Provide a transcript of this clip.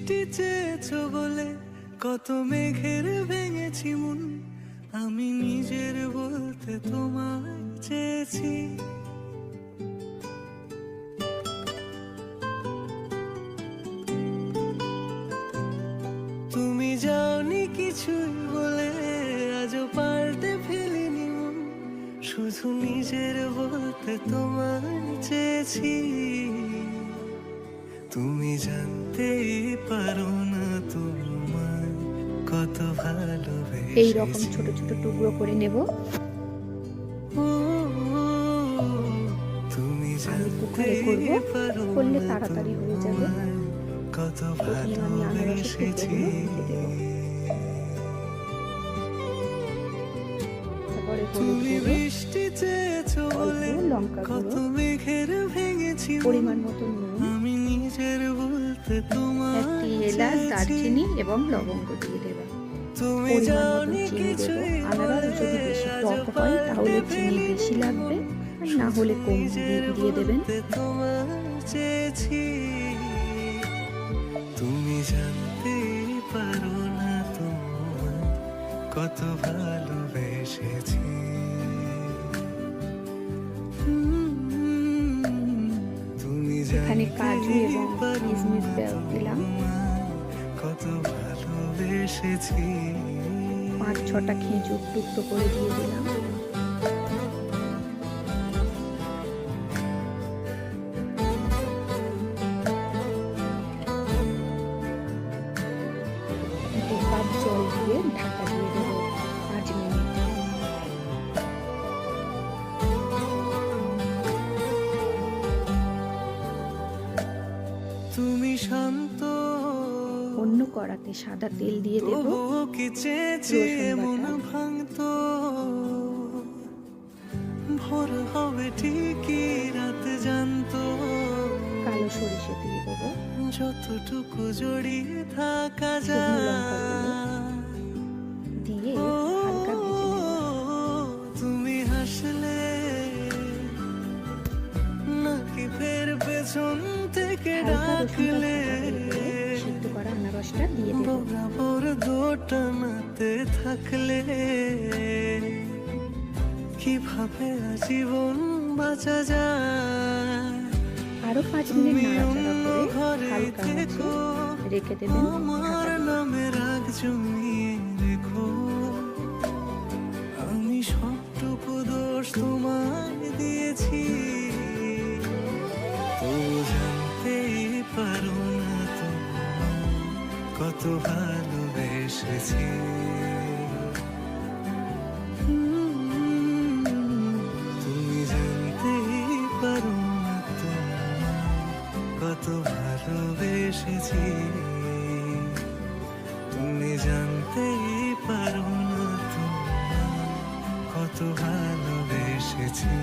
বৃষ্টি চেয়েছো বলে কত মেঘের ভেঙেছি মন, আমি নিজের বলতে তোমায় চেয়েছি। তুমি যাওনি কিছুই বলে আজও পাল্টে ফেলিনি মন, শুধু নিজের বলতে তোমায় চেয়েছি। তুমি জানতেই পারো না তোমায় কত ভালোবেসেছি। এই রকম ছোট ছোট টুকরো করে নেব। তুমি আমি কুকারে করব, করলে তাড়াতাড়ি হয়ে যাবে। কত প্রথমে আমি আনারসের টুকরোগুলো দিয়ে দেব, তারপরে হলুদ গুঁড়ো, অল্প লঙ্কা গুঁড়ো, পরিমাণ মতো নুন, আমি নিজের বলতে তোমায় একটি এলাচ, দারচিনি এবং লবঙ্গ দিয়ে দেব। পরিমাণ মতো চিনি দেব। আনারস যদি বেশি টক হয় তাহলে চিনি বেশি লাগবে, আর না হলে কম দিয়ে দেবেন। তুমি জানতে পারো না তোমায় কত ভালোবেসেছি। এখানে কাজু এবং কিশমিশ দিলাম, কত ভালোবেসেছি। 5-6টা খেজুর টুকরো করে দিয়ে দিলাম। জল দিয়ে ঢাকা দিয়ে দেবো 5 মিনিট। তুমি শান্ত অন্য কড়াতে সাদা তেল দিয়ে দেব, রসুন ভাঙতো ভোর হবে ঠিকই রাত জানতো, কালো সরিষা দিয়ে দেবো, যতটুকু জড়িয়ে থাকা শুকনো লঙ্কা যায় দিয়ে হালকা ভেজে নেব। তুমি হাসলে নাকি ফের পেছন থেকে ডাকলে, সিদ্ধ করা আনারসটা দিয়ে দেব। বরাবর দোটানাতে থাকলে কিভাবে আজীবন বাঁচা যায়। আরো 5 মিনিট নাড়াচাড়া করে হালকা আঁচে রেখে দেবেন। আমার নামে রাগ জমিয়ে রেখো, আমি সবটুকু দোষ তোমায় দিয়েছি। তো জানতেই পারো না তোমায় কত ভালোবেসেছি। তুমি জানতেই পারো না তোমায় কত ভালোবেসেছি। তুমি জানতেই পারো না তোমায় কত ভালোবেসেছি।